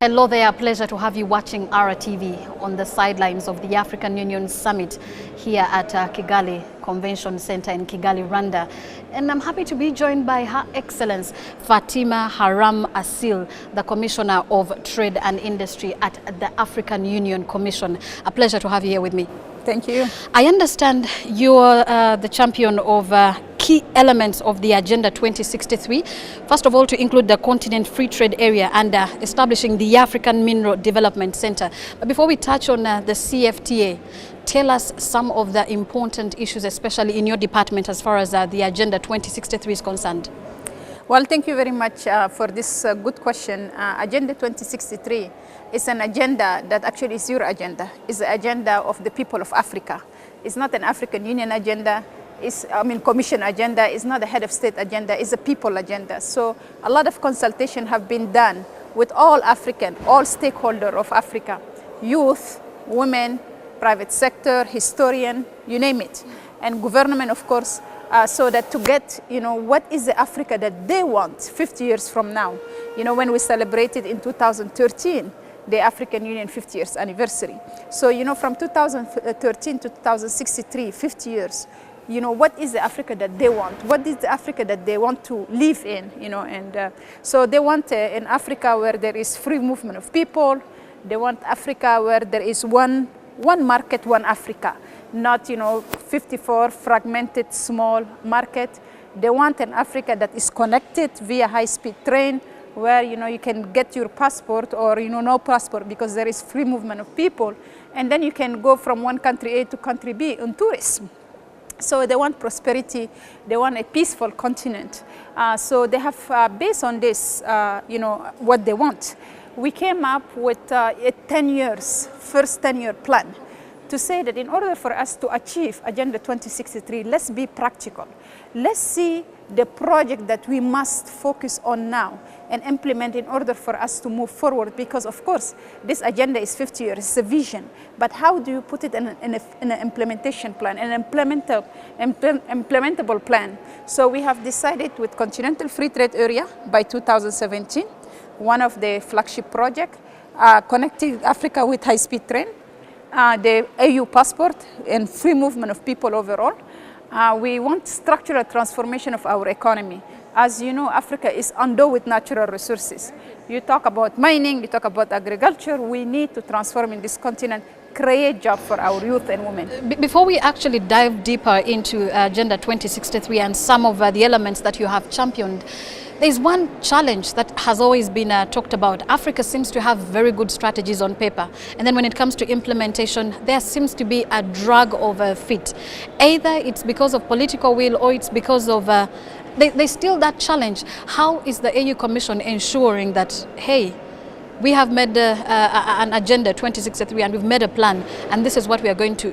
Hello there, pleasure to have you watching RTV on the sidelines of the African Union Summit here at Kigali Convention Center in Kigali, Rwanda. And I'm happy to be joined by Her Excellence Fatima Haram Acyl, the Commissioner of Trade and Industry at the African Union Commission. A pleasure to have you here with me. Thank you. I understand you're the champion of key elements of the Agenda 2063. First of all, to include the Continent Free Trade Area and establishing the African Mineral Development Center. But before we touch on the CFTA, tell us some of the important issues, especially in your department, as far as the Agenda 2063 is concerned. Well, thank you very much for this good question. Agenda 2063 is an agenda that actually is your agenda. It's the agenda of the people of Africa. It's not an African Union agenda. Commission agenda. It's not a head of state agenda. It's a people agenda. So a lot of consultation have been done with all stakeholders of Africa, youth, women, private sector, historian, you name it, and government, of course, so that to get, what is the Africa that they want 50 years from now? When we celebrated in 2013, the African Union 50 years anniversary. So, from 2013 to 2063, 50 years, what is the Africa that they want? What is the Africa that they want to live in, so they want an Africa where there is free movement of people. They want Africa where there is one market, one Africa, not, 54 fragmented small market. They want an Africa that is connected via high-speed train, where, you can get your passport or, no passport because there is free movement of people. And then you can go from one country A to country B on tourism. So they want prosperity, they want a peaceful continent. So they have, based on this, what they want. We came up with a 10 first 10-year plan to say that in order for us to achieve Agenda 2063, let's be practical. Let's see the project that we must focus on now and implement in order for us to move forward, because of course this agenda is 50 years, it's a vision, but how do you put it in an implementation plan, an implementable plan? So we have decided with Continental Free Trade Area by 2017, one of the flagship projects, connecting Africa with high-speed train, the AU passport and free movement of people overall. We want structural transformation of our economy. As you know, Africa is endowed with natural resources. You talk about mining, you talk about agriculture. We need to transform in this continent, create jobs for our youth and women. Before we actually dive deeper into Agenda 2063 and some of the elements that you have championed, there's one challenge that has always been talked about. Africa seems to have very good strategies on paper, and then when it comes to implementation, there seems to be a drag of feet. Either it's because of political will or it's because of there's still that challenge. How is the AU Commission ensuring that, hey, we have made an Agenda 2063 and we've made a plan, and this is what we are going to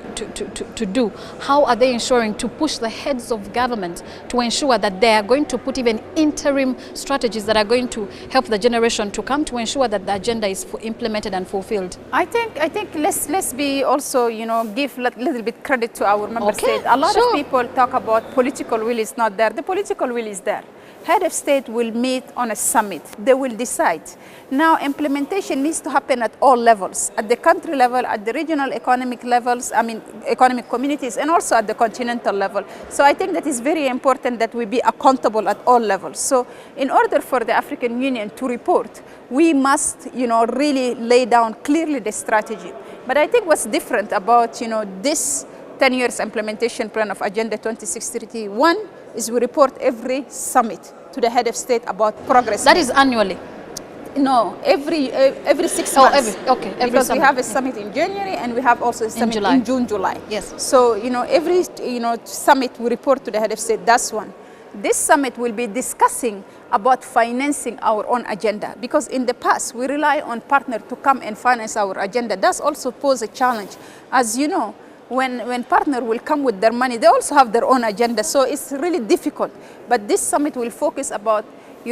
do? How are they ensuring to push the heads of government to ensure that they are going to put even interim strategies that are going to help the generation to come to ensure that the agenda is implemented and fulfilled? I think let's be also, give a little bit credit to our member state. A lot of people talk about political will is not there. The political will is there. Head of state will meet on a summit. They will decide. Now, implementation needs to happen at all levels, at the country level, at the regional economic levels, economic communities, and also at the continental level. So I think that is very important that we be accountable at all levels. So in order for the African Union to report, we must, really lay down clearly the strategy. But I think what's different about, this 10 years implementation plan of Agenda 2063, one is we report every summit to the head of state about progress. That is annually? No, every 6 months. Every because summit. We have a summit in January and we have also a summit in June, July. Yes. So, every, summit we report to the head of state, that's one. This summit will be discussing about financing our own agenda, because in the past we rely on partners to come and finance our agenda. That's also pose a challenge. As you know, when partners will come with their money, they also have their own agenda, so it's really difficult. But this summit will focus about,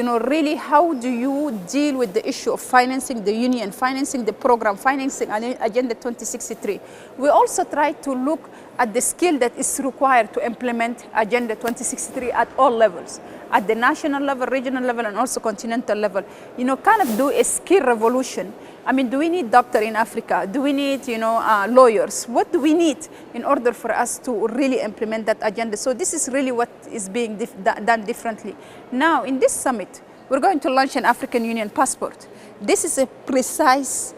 really how do you deal with the issue of financing the union, financing the program, financing Agenda 2063. We also try to look at the skill that is required to implement Agenda 2063 at all levels, at the national level, regional level, and also continental level. Kind of do a skill revolution. I mean, do we need doctors in Africa? Do we need, lawyers? What do we need in order for us to really implement that agenda? So this is really what is being done differently. Now, in this summit, we're going to launch an African Union passport. This is a precise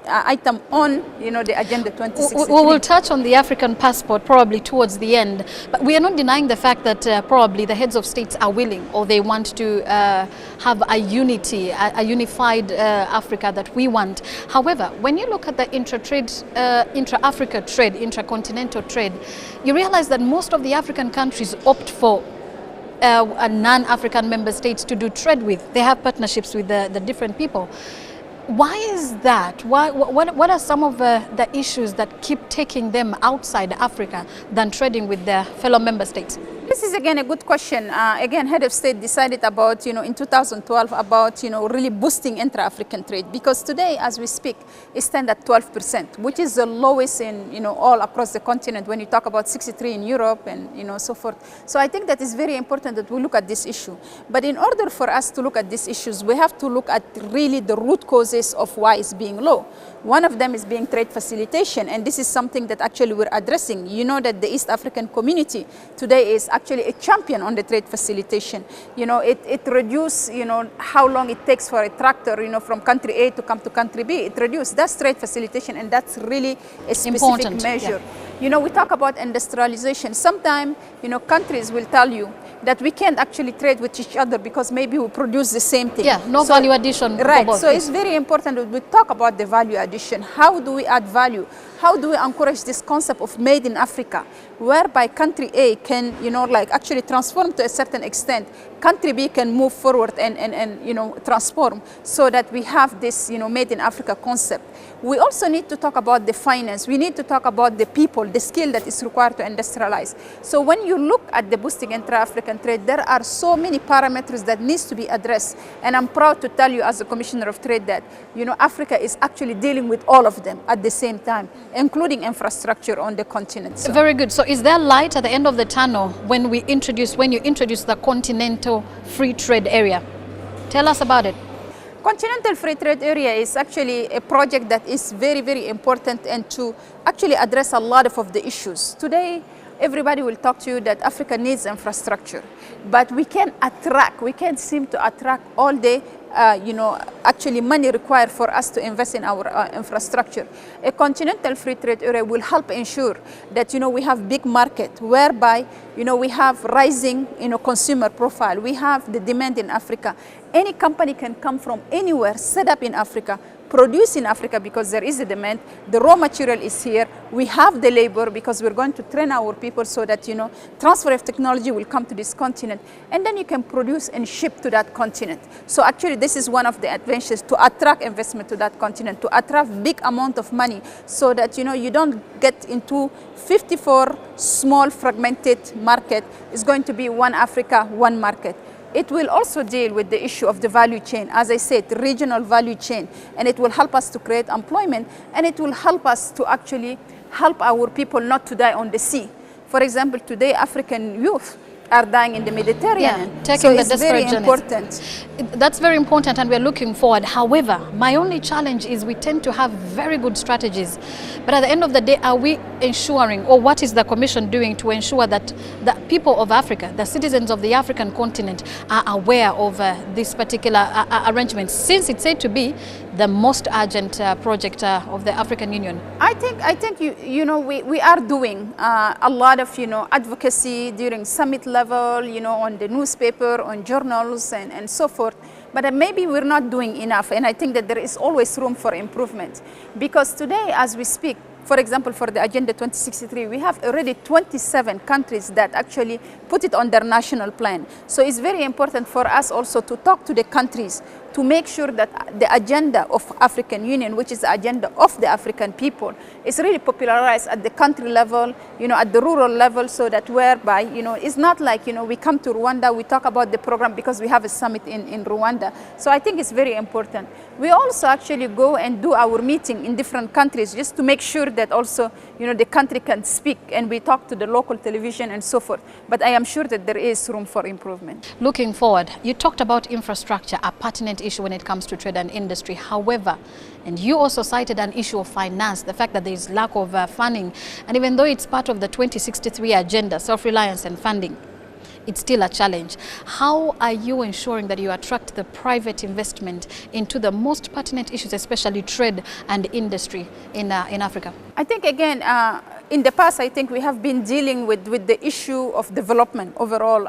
item on, the Agenda 2063. We will touch on the African passport probably towards the end, but we are not denying the fact that probably the heads of states are willing, or they want to have a unity, a unified Africa that we want. However, when you look at the intra-Africa trade, intra-continental trade, you realize that most of the African countries opt for non-African member states to do trade with. They have partnerships with the different people. Why is that? What are some of the issues that keep taking them outside Africa than trading with their fellow member states? This is again a good question. Again, head of state decided about, in 2012 about, really boosting intra-African trade, because today, as we speak, it stands at 12%, which is the lowest in, all across the continent when you talk about 63 in Europe and, so forth. So I think that is very important that we look at this issue. But in order for us to look at these issues, we have to look at really the root causes of why it's being low. One of them is being trade facilitation, and this is something that actually we're addressing. You know that the East African community today is actually a champion on the trade facilitation. It reduces, how long it takes for a tractor, from country A to come to country B. It reduces. That's trade facilitation, and that's really a specific measure. Yeah. We talk about industrialization. Sometimes, countries will tell you that we can't actually trade with each other because maybe we produce the same thing. Yeah, no value addition. Right, so it's very important that we talk about the value addition. How do we add value? How do we encourage this concept of made in Africa, whereby country A can, actually transform to a certain extent, country B can move forward and transform, so that we have this, made in Africa concept. We also need to talk about the finance. We need to talk about the people, the skill that is required to industrialize. So when you look at the boosting intra-African trade, there are so many parameters that needs to be addressed. And I'm proud to tell you as a Commissioner of Trade that, Africa is actually dealing with all of them at the same time, including infrastructure on the continent. So. Very good. So is there light at the end of the tunnel when you introduce the Continental Free Trade Area? Tell us about it. Continental Free Trade Area is actually a project that is very, very important and to actually address a lot of the issues. Today, everybody will talk to you that Africa needs infrastructure, but we can't seem to attract all the actually money required for us to invest in our infrastructure. A Continental Free Trade Area will help ensure that, we have big market whereby, we have rising, consumer profile. We have the demand in Africa. Any company can come from anywhere, set up in Africa, produce in Africa because there is a demand. The raw material is here. We have the labor because we're going to train our people so that, transfer of technology will come to this continent. And then you can produce and ship to that continent. So actually, this is one of the advantages to attract investment to that continent, to attract big amount of money so that, you don't get into 54 small fragmented market. It's going to be one Africa, one market. It will also deal with the issue of the value chain, as I said, the regional value chain, and it will help us to create employment, and it will help us to actually help our people not to die on the sea. For example, today African youth are dying in the Mediterranean. Yeah, taking so the it's very important. That's very important, and we're looking forward. However, my only challenge is we tend to have very good strategies, but at the end of the day, are we ensuring, or what is the Commission doing to ensure that the people of Africa, the citizens of the African continent, are aware of this particular arrangement, since it's said to be the most urgent project of the African Union? I think we are doing a lot of advocacy during summit level, on the newspaper, on journals, and so forth. But maybe we're not doing enough, and I think that there is always room for improvement. Because today, as we speak, for example, for the Agenda 2063, we have already 27 countries that actually put it on their national plan. So it's very important for us also to talk to the countries to make sure that the agenda of African Union, which is the agenda of the African people, is really popularized at the country level, at the rural level, so that whereby, it's not like, we come to Rwanda, we talk about the program because we have a summit in Rwanda. So I think it's very important. We also actually go and do our meeting in different countries just to make sure that also, the country can speak, and we talk to the local television and so forth. But I am sure that there is room for improvement. Looking forward, you talked about infrastructure, a pertinent issue when it comes to trade and industry. However, and you also cited an issue of finance, the fact that there is lack of funding. And even though it's part of the 2063 agenda, self-reliance and funding, it's still a challenge. How are you ensuring that you attract the private investment into the most pertinent issues, especially trade and industry in Africa? I think, again, in the past, I think we have been dealing with the issue of development overall.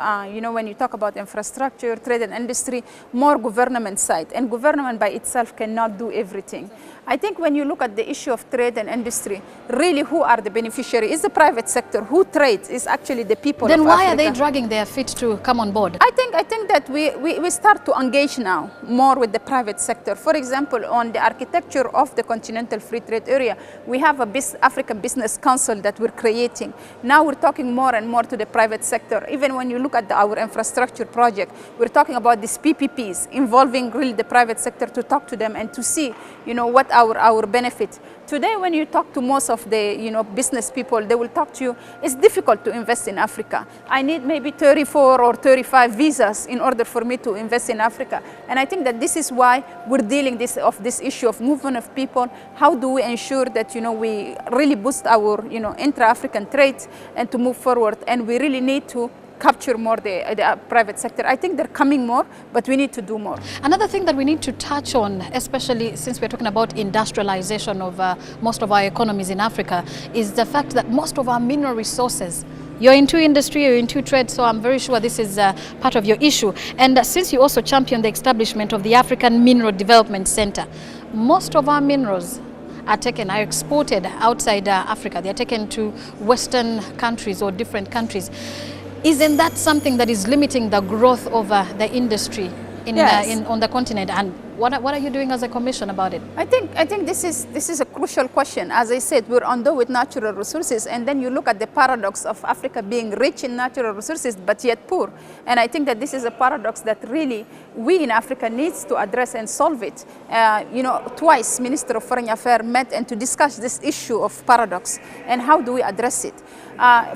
When you talk about infrastructure, trade and industry, more government side. And government by itself cannot do everything. I think when you look at the issue of trade and industry, really who are the beneficiaries? Is the private sector. Who trades is actually the people of Africa. Then why are they dragging their feet to come on board? I think that we start to engage now more with the private sector. For example, on the architecture of the Continental Free Trade Area, we have a African Business Council that we're creating. Now we're talking more and more to the private sector. Even when you look at our infrastructure project, we're talking about these PPPs involving really the private sector to talk to them and to see, what our benefit. Today, when you talk to most of the business people, they will talk to you, it's difficult to invest in Africa. I need maybe 34 or 35 visas in order for me to invest in Africa. And I think that this is why we're dealing this issue of movement of people. How do we ensure that we really boost our intra-African trade and to move forward? And we really need to capture more the private sector. I think they're coming more, but we need to do more. Another thing that we need to touch on, especially since we're talking about industrialization of most of our economies in Africa, is the fact that most of our mineral resources, you're into industry, you're into trade, so I'm very sure this is part of your issue. And since you also championed the establishment of the African Mineral Development Center, most of our minerals are exported outside Africa. They're taken to Western countries or different countries. Isn't that something that is limiting the growth of the industry on the continent? And what are you doing as a commission about it? I think this is a crucial question. As I said, we're endowed with natural resources, and then you look at the paradox of Africa being rich in natural resources but yet poor. And I think that this is a paradox that really we in Africa needs to address and solve it. Twice Minister of Foreign Affairs met and to discuss this issue of paradox and how do we address it.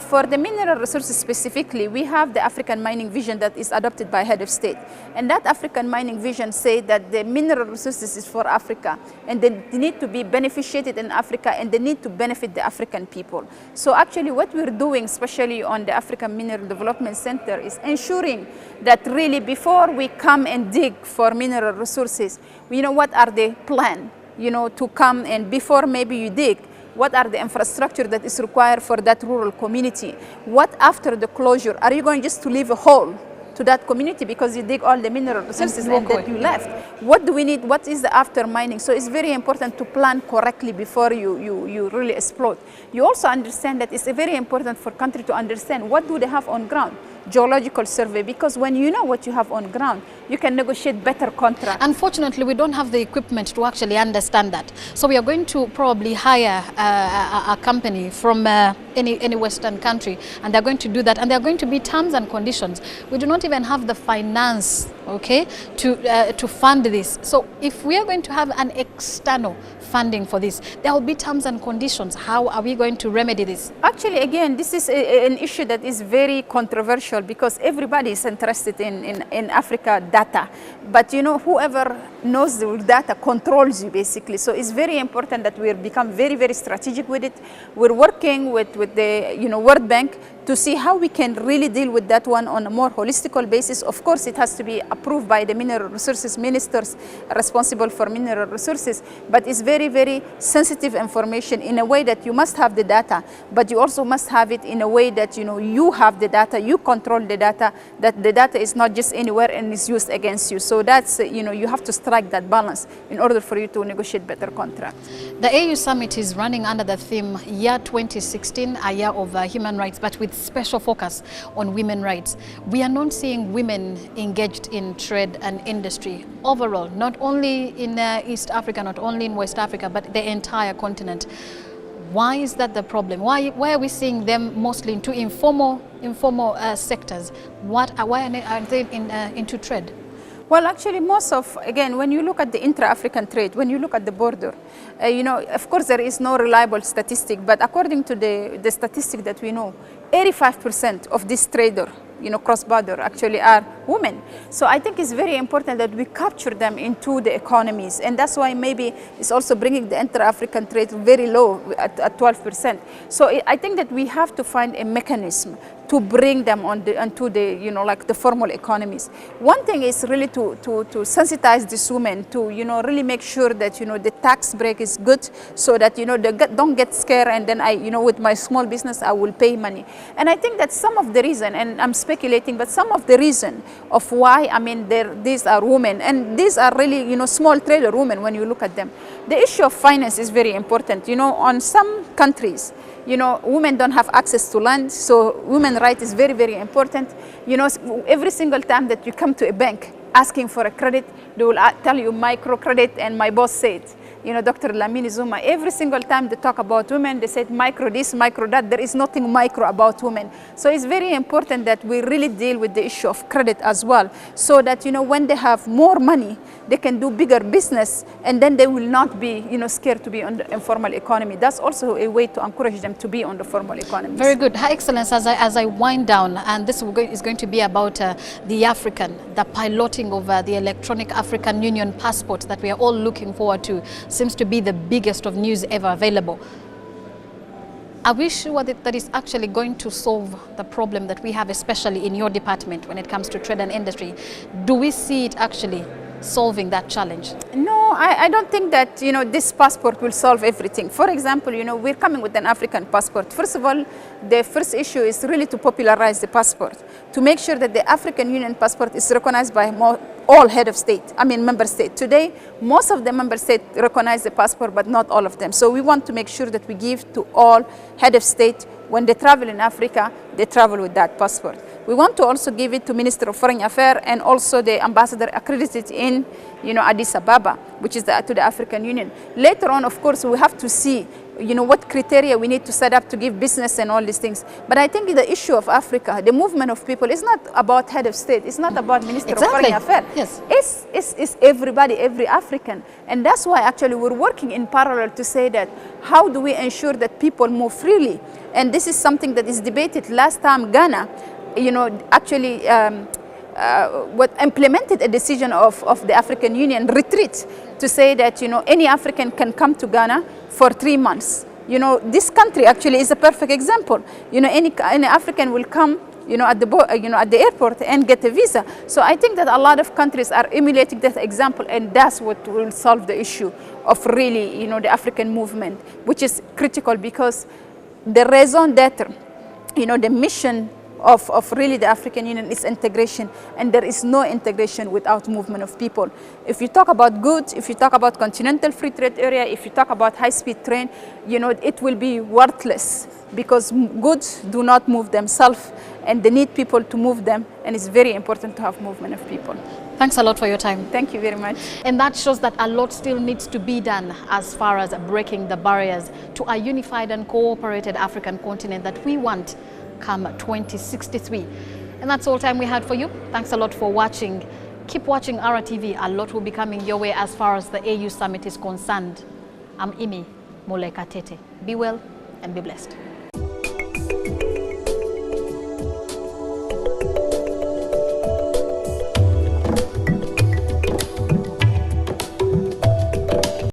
For the mineral resources specifically, we have the African Mining Vision that is adopted by Head of State. And that African Mining Vision says that the mineral resources is for Africa, and they need to be beneficiated in Africa, and they need to benefit the African people. So actually what we're doing, especially on the African Mineral Development Center, is ensuring that really before we come and dig for mineral resources, what are the plan, to come, and before maybe you dig, what are the infrastructure that is required for that rural community? What after the closure? Are you going just to leave a hole to that community because you dig all the mineral resources and that you left? What do we need? What is the after mining? So it's very important to plan correctly before you really explode. You also understand that it's very important for country to understand what do they have on ground. Geological survey, because when you know what you have on ground, you can negotiate better contracts. Unfortunately, we don't have the equipment to actually understand that. So we are going to probably hire a company from any Western country, and they're going to do that. And there are going to be terms and conditions. We do not even have the finance, to fund this. So if we are going to have an external funding for this, there will be terms and conditions. How are we going to remedy this? Actually, again, this is an issue that is very controversial because everybody is interested in Africa data. But whoever knows the data controls you basically. So it's very important that we become very, very strategic with it. We're working with the World Bank to see how we can really deal with that one on a more holistic basis. Of course, it has to be approved by the mineral resources ministers responsible for mineral resources, but it's very, very sensitive information in a way that you must have the data, but you also must have it in a way that you have the data, you control the data, that the data is not just anywhere and is used against you. So that's, you have to strike that balance in order for you to negotiate better contracts. The AU Summit is running under the theme Year 2016, a year of human rights, but with special focus on women rights. We are not seeing women engaged in trade and industry overall, not only in East Africa, not only in West Africa, but the entire continent. Why is that the problem? Why are we seeing them mostly into informal sectors? Why are they into trade? Well, actually, most of, again, when you look at the intra-African trade, when you look at the border, of course, there is no reliable statistic, but according to the statistic that we know, 85% of this trader, cross-border actually are women. So I think it's very important that we capture them into the economies. And that's why maybe it's also bringing the intra-African trade very low at 12%. So I think that we have to find a mechanism to bring them onto the, like the formal economies. One thing is really to sensitize these women to, really make sure that, the tax break is good so that, they don't get scared and then with my small business, I will pay money. And I think that some of the reason, and I'm speculating, but some of the reason of why, these are women, and these are really, small trader women when you look at them. The issue of finance is very important. On some countries, women don't have access to land, so women's right is very, very important. Every single time that you come to a bank asking for a credit, they will tell you microcredit, and my boss said, Dr. Lamini Zuma, every single time they talk about women, they said micro this, micro that. There is nothing micro about women. So it's very important that we really deal with the issue of credit as well, so that, when they have more money, they can do bigger business, and then they will not be, scared to be on the informal economy. That's also a way to encourage them to be on the formal economy. Very good. Her Excellency, as I wind down, and this is going to be about the piloting of the electronic African Union passport that we are all looking forward to. Seems to be the biggest of news ever available. Are we sure that is actually going to solve the problem that we have, especially in your department when it comes to trade and industry? Do we see it actually solving that challenge? No, I don't think that, this passport will solve everything. For example, we're coming with an African passport. First of all, the first issue is really to popularize the passport, to make sure that the African Union passport is recognized by all head of state, member state. Today, most of the member states recognize the passport, but not all of them. So we want to make sure that we give to all head of state, when they travel in Africa, they travel with that passport. We want to also give it to Minister of Foreign Affairs and also the ambassador accredited in, Addis Ababa, which is to the African Union. Later on, of course, we have to see, what criteria we need to set up to give business and all these things. But I think the issue of Africa, the movement of people, is not about head of state. It's not about Minister of Foreign Affairs. Yes. It's everybody, every African. And that's why actually we're working in parallel to say that how do we ensure that people move freely? And this is something that is debated. Last time Ghana, actually implemented a decision of the African Union retreat to say that, any African can come to Ghana for 3 months. This country actually is a perfect example. Any African will come, at the airport and get a visa. So I think that a lot of countries are emulating that example, and that's what will solve the issue of really, the African movement, which is critical because the raison d'etre, the mission of really the African Union is integration, and there is no integration without movement of people. If you talk about goods, if you talk about continental free trade area, if you talk about high-speed train, it will be worthless because goods do not move themselves, and they need people to move them, and it's very important to have movement of people. Thanks a lot for your time. Thank you very much. And that shows that a lot still needs to be done as far as breaking the barriers to a unified and cooperated African continent that we want come 2063. And that's all time we had for you. Thanks a lot for watching. Keep watching RTV. A lot will be coming your way as far as the AU Summit is concerned. I'm Immy Moleka Tete. Be well and be blessed.